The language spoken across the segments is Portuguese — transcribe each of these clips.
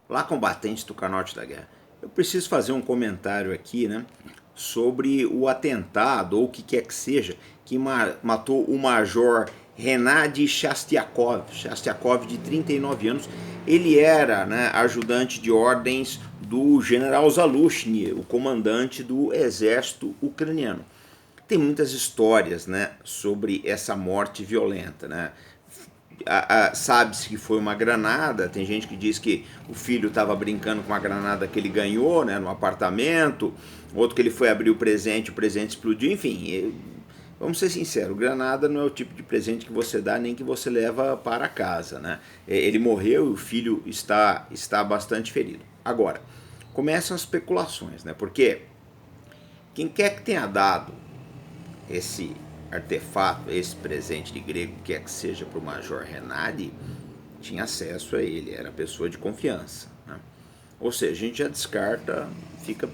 Olá, combatentes do Canote da Guerra. Eu preciso fazer um comentário aqui, né, sobre o atentado, ou o que quer que seja, que matou o Major Renadi Shastiakov, de 39 anos. Ele era, né, ajudante de ordens do general Zalushny, o comandante do exército ucraniano. Tem muitas histórias, né, sobre essa morte violenta, né? Sabe-se que foi uma granada, tem gente que diz que o filho estava brincando com uma granada que ele ganhou, né, no apartamento, outro que ele foi abrir o presente explodiu, enfim, vamos ser sinceros, granada não é o tipo de presente que você dá nem que você leva para casa, né? Ele morreu e o filho está bastante ferido. Agora, começam as especulações, né? Porque quem quer que tenha dado esse artefato, esse presente de grego, quer que seja para o Major Renardi, tinha acesso a ele, era pessoa de confiança, né? Ou seja, a gente já descarta, fica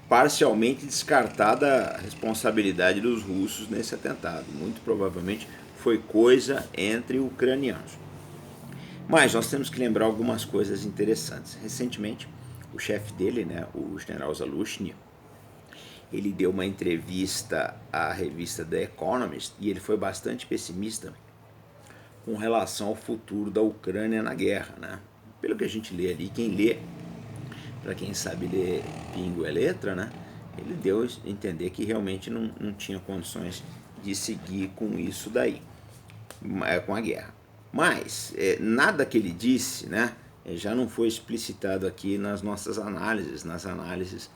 parcialmente descartada a responsabilidade dos russos nesse atentado. Muito provavelmente foi coisa entre ucranianos. Mas nós temos que lembrar algumas coisas interessantes. Recentemente, o chefe dele, né, o general Zalushny, ele deu uma entrevista à revista The Economist e ele foi bastante pessimista com relação ao futuro da Ucrânia na guerra, né? Pelo que a gente lê ali, quem lê, para quem sabe ler pingo é letra, né? Ele deu a entender que realmente não tinha condições de seguir com isso daí, com a guerra. Mas nada que ele disse, né, já não foi explicitado aqui nas nossas análises, nas análises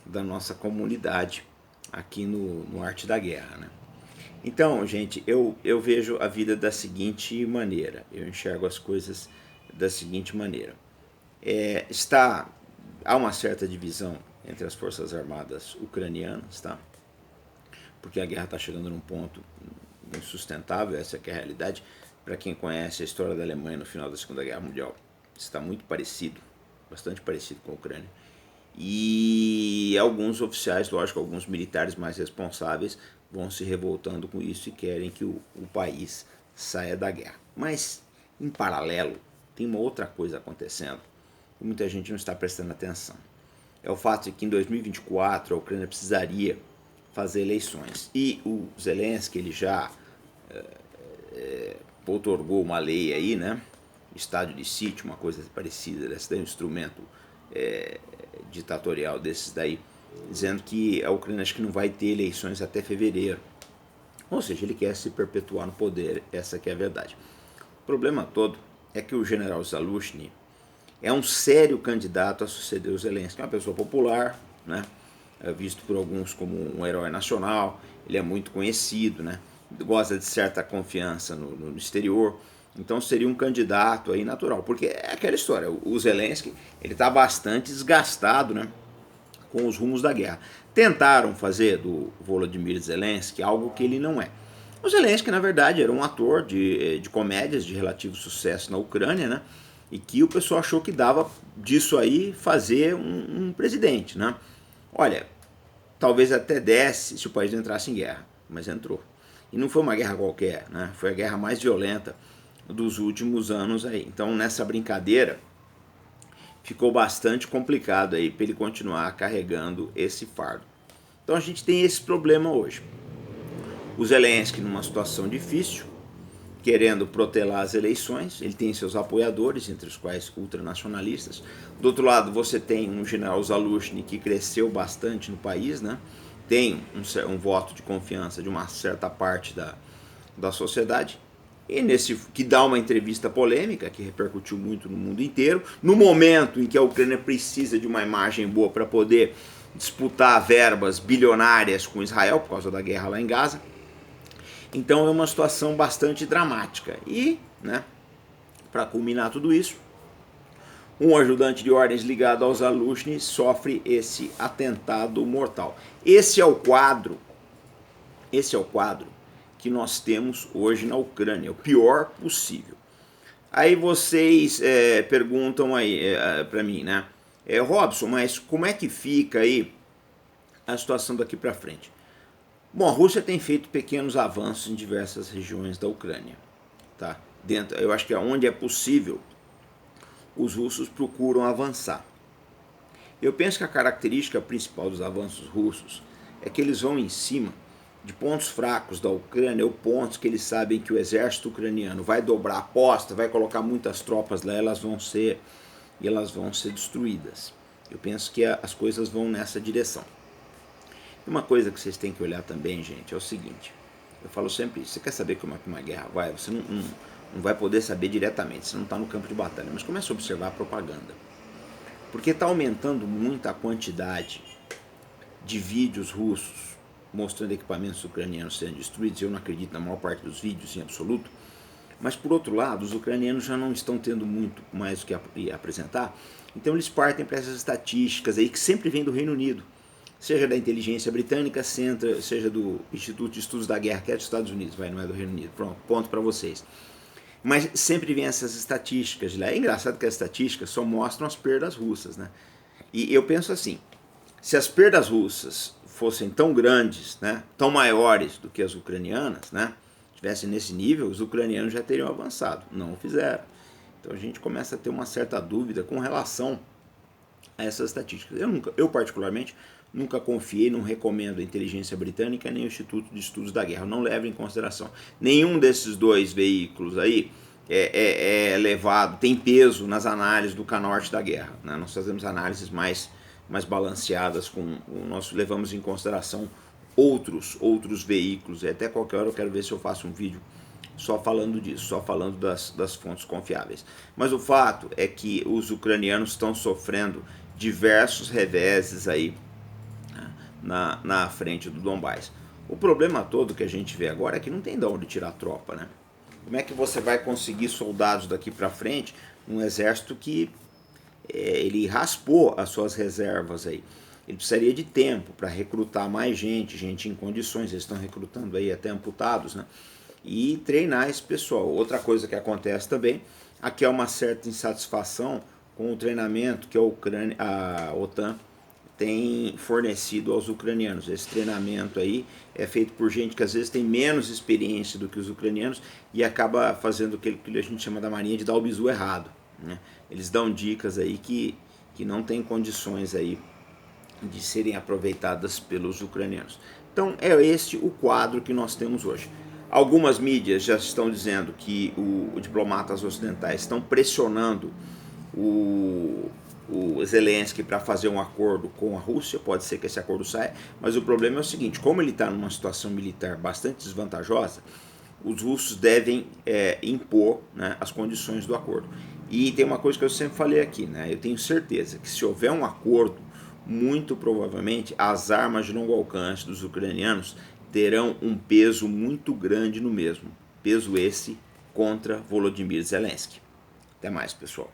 da nossa comunidade aqui no Arte da Guerra, né? Então, gente, eu vejo a vida da seguinte maneira, eu enxergo as coisas da seguinte maneira. Há uma certa divisão entre as forças armadas ucranianas, tá? Porque a guerra está chegando num ponto insustentável, essa é a realidade. Para quem conhece a história da Alemanha no final da Segunda Guerra Mundial, está muito parecido, bastante parecido com a Ucrânia. E alguns oficiais, lógico, alguns militares mais responsáveis vão se revoltando com isso e querem que o país saia da guerra. Mas, em paralelo, tem uma outra coisa acontecendo que muita gente não está prestando atenção. É o fato de que em 2024 a Ucrânia precisaria fazer eleições. E o Zelensky, ele já outorgou uma lei aí, né? Estádio de sítio, uma coisa parecida, desse daí, um instrumento ditatorial desses daí, dizendo que a Ucrânia acho que não vai ter eleições até fevereiro. Ou seja, ele quer se perpetuar no poder, essa que é a verdade. O problema todo é que o general Zalushny é um sério candidato a suceder o Zelensky, é uma pessoa popular, né? É visto por alguns como um herói nacional, ele é muito conhecido, né? Gosta de certa confiança no exterior, então seria um candidato aí natural, porque é aquela história, o Zelensky ele está bastante desgastado, né, com os rumos da guerra. Tentaram fazer do Volodymyr Zelensky algo que ele não é. O Zelensky, na verdade, era um ator de comédias de relativo sucesso na Ucrânia, né? E que o pessoal achou que dava disso aí fazer um presidente, né? Olha, talvez até desse se o país não entrasse em guerra, mas entrou. E não foi uma guerra qualquer, né? Foi a guerra mais violenta dos últimos anos aí. Então, nessa brincadeira, ficou bastante complicado aí para ele continuar carregando esse fardo. Então a gente tem esse problema hoje. O Zelensky numa situação difícil, querendo protelar as eleições, ele tem seus apoiadores, entre os quais ultranacionalistas. Do outro lado, você tem um general Zalushny que cresceu bastante no país, né? Tem um voto de confiança de uma certa parte da sociedade, e nesse que dá uma entrevista polêmica que repercutiu muito no mundo inteiro, no momento em que a Ucrânia precisa de uma imagem boa para poder disputar verbas bilionárias com Israel por causa da guerra lá em Gaza. Então é uma situação bastante dramática. E, né, para culminar tudo isso, um ajudante de ordens ligado aos Zalushny sofre esse atentado mortal. Esse é o quadro que nós temos hoje na Ucrânia, o pior possível. Aí vocês perguntam aí para mim, né? Robson, mas como é que fica aí a situação daqui para frente? Bom, a Rússia tem feito pequenos avanços em diversas regiões da Ucrânia, tá? Eu acho que onde é possível, os russos procuram avançar. Eu penso que a característica principal dos avanços russos é que eles vão em cima de pontos fracos da Ucrânia, ou pontos que eles sabem que o exército ucraniano vai dobrar a aposta, vai colocar muitas tropas lá, elas vão ser destruídas. Eu penso que as coisas vão nessa direção. E uma coisa que vocês têm que olhar também, gente, é o seguinte. Eu falo sempre isso. Você quer saber como é que uma guerra vai? Você não vai poder saber diretamente, você não está no campo de batalha. Mas comece a observar a propaganda. Porque está aumentando muito a quantidade de vídeos russos mostrando equipamentos ucranianos sendo destruídos. Eu não acredito na maior parte dos vídeos, em absoluto. Mas, por outro lado, os ucranianos já não estão tendo muito mais o que apresentar. Então eles partem para essas estatísticas aí que sempre vêm do Reino Unido. Seja da inteligência britânica, seja do Instituto de Estudos da Guerra, que é dos Estados Unidos, não é do Reino Unido. Pronto, ponto para vocês. Mas sempre vem essas estatísticas de lá. É engraçado que as estatísticas só mostram as perdas russas, né? E eu penso assim, se as perdas russas fossem tão grandes, né, tão maiores do que as ucranianas, né, estivessem nesse nível, os ucranianos já teriam avançado. Não o fizeram. Então a gente começa a ter uma certa dúvida com relação a essas estatísticas. Eu particularmente, nunca confiei, não recomendo a inteligência britânica nem o Instituto de Estudos da Guerra. Não levo em consideração. Nenhum desses dois veículos aí é levado, tem peso nas análises do Canorte da Guerra, né? Nós fazemos análises mais balanceadas, nós levamos em consideração outros veículos. E até qualquer hora eu quero ver se eu faço um vídeo só falando disso, só falando das fontes confiáveis. Mas o fato é que os ucranianos estão sofrendo diversos reveses aí na frente do Donbás. O problema todo que a gente vê agora é que não tem de onde tirar tropa, né? Como é que você vai conseguir soldados daqui para frente num exército que ele raspou as suas reservas aí? Ele precisaria de tempo para recrutar mais gente em condições. Eles estão recrutando aí até amputados, né? E treinar esse pessoal. Outra coisa que acontece também, aqui é uma certa insatisfação com o treinamento que a OTAN tem fornecido aos ucranianos. Esse treinamento aí é feito por gente que às vezes tem menos experiência do que os ucranianos e acaba fazendo aquilo que a gente chama da marinha de dar o bizu errado, né? Eles dão dicas aí que não tem condições aí de serem aproveitadas pelos ucranianos. Então é este o quadro que nós temos hoje. Algumas mídias já estão dizendo que os diplomatas ocidentais estão pressionando o Zelensky para fazer um acordo com a Rússia. Pode ser que esse acordo saia, mas o problema é o seguinte: como ele está numa situação militar bastante desvantajosa, os russos devem impor, né, as condições do acordo. E tem uma coisa que eu sempre falei aqui, né, eu tenho certeza que se houver um acordo, muito provavelmente as armas de longo alcance dos ucranianos terão um peso muito grande no mesmo. Peso esse contra Volodymyr Zelensky. Até mais, pessoal.